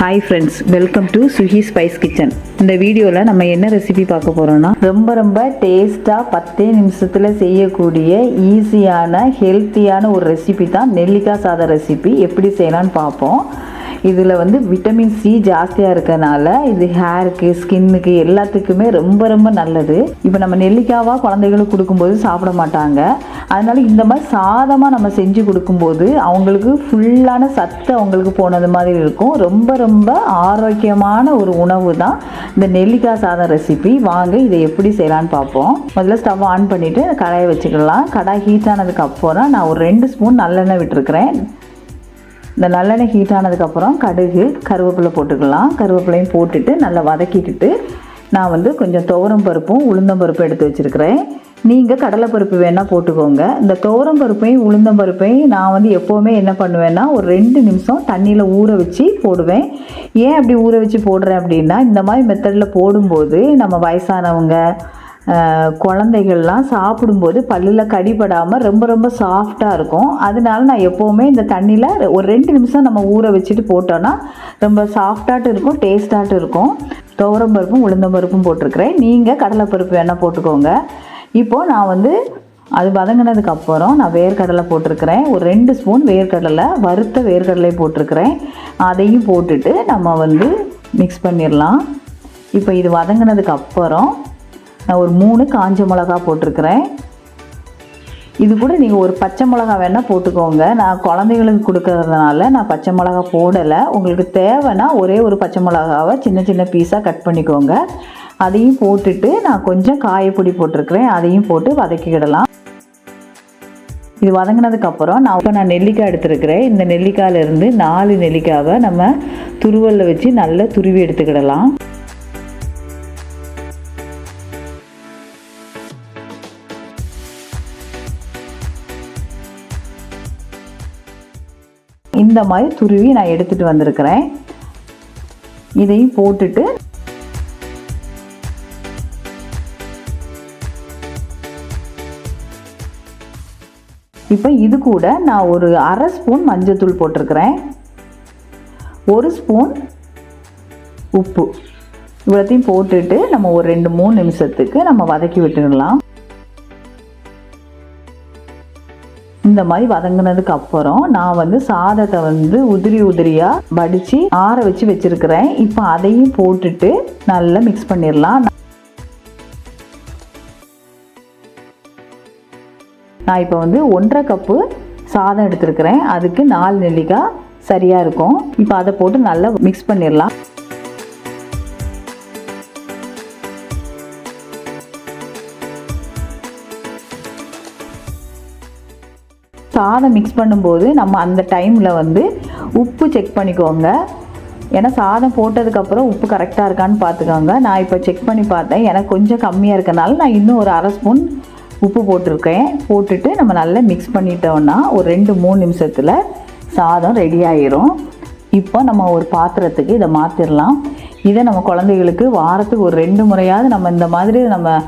Hi friends, welcome to Suhi spice kitchen. இந்த வீடியோவில் நம்ம என்ன ரெசிபி பார்க்க போகிறோன்னா, ரொம்ப டேஸ்ட்டாக 10 நிமிஷத்தில் செய்யக்கூடிய ஈஸியான ஹெல்த்தியான ஒரு ரெசிபி தான் நெல்லிக்காய் சாதம் ரெசிபி. எப்படி செய்யலான்னு பார்ப்போம். இதில் விட்டமின் சி ஜாஸ்தியாக இருக்கனால இது ஹேருக்கு, ஸ்கின்னுக்கு எல்லாத்துக்குமே ரொம்ப நல்லது. இப்போ நம்ம நெல்லிக்காவாக குழந்தைகளுக்கு கொடுக்கும்போது சாப்பிட மாட்டாங்க. அதனால் இந்த மாதிரி சாதமாக நம்ம செஞ்சு கொடுக்கும்போது அவங்களுக்கு ஃபுல்லான சத்து அவங்களுக்கு போனது மாதிரி இருக்கும். ரொம்ப ஆரோக்கியமான ஒரு உணவு தான் இந்த நெல்லிக்காய் சாதம் ரெசிபி. வாங்க இதை எப்படி செய்யலான்னு பார்ப்போம். முதல்ல ஸ்டவ் ஆன் பண்ணிவிட்டு கடாயை வச்சுக்கலாம். கடாய் ஹீட் ஆனதுக்கு அப்புறம் நான் ஒரு 2 ஸ்பூன் நல்லெண்ணெய் விட்டுருக்கிறேன். இந்த நல்லெண்ணெய் ஹீட் ஆனதுக்கப்புறம் கடுகு, கருவேப்பிலை போட்டுக்கலாம். கருவேப்பிலையும் போட்டுட்டு நல்லா வதக்கிட்டு நான் கொஞ்சம் துவரம் பருப்பும் உளுந்தம் பருப்பும் எடுத்து வச்சுருக்கிறேன். நீங்கள் கடலைப்பருப்பு வேணால் போட்டுக்கோங்க. இந்த துவரம் பருப்பையும் உளுந்தம் பருப்பையும் நான் எப்போவுமே என்ன பண்ணுவேன்னா ஒரு 2 நிமிஷம் தண்ணியில் ஊற வச்சு போடுவேன். ஏன் அப்படி ஊற வச்சு போடுறேன் அப்படின்னா, இந்த மாதிரி மெத்தடில் போடும்போது நம்ம வயசானவங்க, குழந்தைகள்லாம் சாப்பிடும்போது பல்லில் கடிபடாமல் ரொம்ப சாஃப்டாக இருக்கும். அதனால நான் எப்போவுமே இந்த தண்ணியில் ஒரு 2 நிமிஷம் நம்ம ஊற வச்சுட்டு போட்டோன்னா ரொம்ப சாஃப்டாகட்டும் இருக்கும், டேஸ்ட்டாகட்டும் இருக்கும். துவரம் பருப்பும் உளுந்தம் பருப்பும் போட்டிருக்கிறேன். நீங்கள் கடலைப்பருப்பு வேணால் போட்டுக்கோங்க. இப்போது நான் அது வதங்கினதுக்கப்புறம் நான் வேர்க்கடலை போட்டிருக்கிறேன். ஒரு 2 ஸ்பூன் வேர்க்கடலை, வறுத்த வேர்க்கடலை போட்டிருக்கிறேன். அதையும் போட்டுட்டு நம்ம மிக்ஸ் பண்ணிடலாம். இப்போ இது வதங்கினதுக்கப்புறம் நான் ஒரு 3 காஞ்ச மிளகா போட்டிருக்கிறேன். இது கூட நீங்கள் ஒரு பச்சை மிளகா வேணால் போட்டுக்கோங்க. நான் குழந்தைங்களுக்கு கொடுக்கறதுனால நான் பச்சை மிளகா போடலை. உங்களுக்கு தேவைன்னா ஒரே ஒரு பச்சை மிளகாவை சின்ன பீஸாக கட் பண்ணிக்கோங்க. அதையும் போட்டுட்டு நான் கொஞ்சம் காயப்பொடி போட்டிருக்கிறேன். அதையும் போட்டு வதக்கிக்கிடலாம். இது வதங்கினதுக்கப்புறம் நான் நெல்லிக்காய் எடுத்துருக்கிறேன். இந்த நெல்லிக்காயிலேருந்து 4 நெல்லிக்காவை நம்ம துருவலில் வச்சு நல்லா துருவி எடுத்துக்கிடலாம். இந்த மாதிரி துருவி நான் எடுத்துகிட்டு வந்திருக்கிறேன். இதையும் போட்டுட்டு இப்போ இது கூட நான் ஒரு 1/2 ஸ்பூன் மஞ்சள்தூள் போட்டிருக்கிறேன். 1 ஸ்பூன் உப்பு, இவ்வளோத்தையும் போட்டுட்டு நம்ம ஒரு 2-3 நிமிஷத்துக்கு நம்ம வதக்கி விட்டுடலாம். இந்த மாதிரி வதங்கினதுக்கு அப்புறம் நான் சாதத்தை உதிரியாக வடித்து ஆற வச்சு வச்சுருக்கிறேன். இப்போ அதையும் போட்டுட்டு நல்லா மிக்ஸ் பண்ணிடலாம். நான் இப்போ 1.5 கப்பு சாதம் எடுத்துருக்கிறேன். அதுக்கு 4 நெல்லிக்காய் சரியாக இருக்கும். இப்போ அதை போட்டு நல்லா மிக்ஸ் பண்ணிடலாம். சாதம் மிக்ஸ் பண்ணும்போது நம்ம அந்த டைமில் உப்பு செக் பண்ணிக்கோங்க. ஏன்னா சாதம் போட்டதுக்கப்புறம் உப்பு கரெக்டாக இருக்கான்னு பார்த்துக்கோங்க. நான் இப்போ செக் பண்ணி பார்த்தேன், எனக்கு கொஞ்சம் கம்மியாக இருக்கனால நான் இன்னும் ஒரு 1/2 ஸ்பூன் உப்பு போட்டிருக்கேன். போட்டுட்டு நம்ம நல்லா மிக்ஸ் பண்ணிட்டோன்னா ஒரு 2-3 நிமிஷத்தில் சாதம் ரெடி ஆகிரும். இப்போ நம்ம ஒரு பாத்திரத்துக்கு இதை மாற்றிடலாம். இதை நம்ம குழந்தைகளுக்கு வாரத்துக்கு ஒரு 2 முறையாவது நம்ம இந்த மாதிரி நம்ம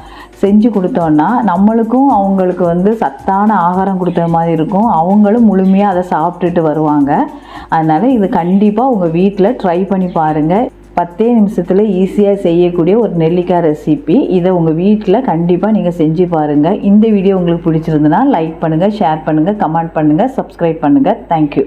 செஞ்சு கொடுத்தோன்னா நம்மளுக்கும் அவங்களுக்கு சத்தான ஆகாரம் கொடுத்த மாதிரி இருக்கும். அவங்களும் முழுமையாக அதை சாப்பிட்டுட்டு வருவாங்க. அதனால் இது கண்டிப்பாக உங்கள் வீட்டில் ட்ரை பண்ணி பாருங்கள். 10 நிமிஷத்தில் ஈஸியாக செய்யக்கூடிய ஒரு நெல்லிக்காய் ரெசிபி. இதை உங்கள் வீட்டில் கண்டிப்பாக நீங்கள் செஞ்சு பாருங்கள். இந்த வீடியோ உங்களுக்கு பிடிச்சிருந்துன்னா லைக் பண்ணுங்கள், ஷேர் பண்ணுங்கள், கமெண்ட் பண்ணுங்கள், சப்ஸ்கிரைப் பண்ணுங்கள். தேங்க்யூ.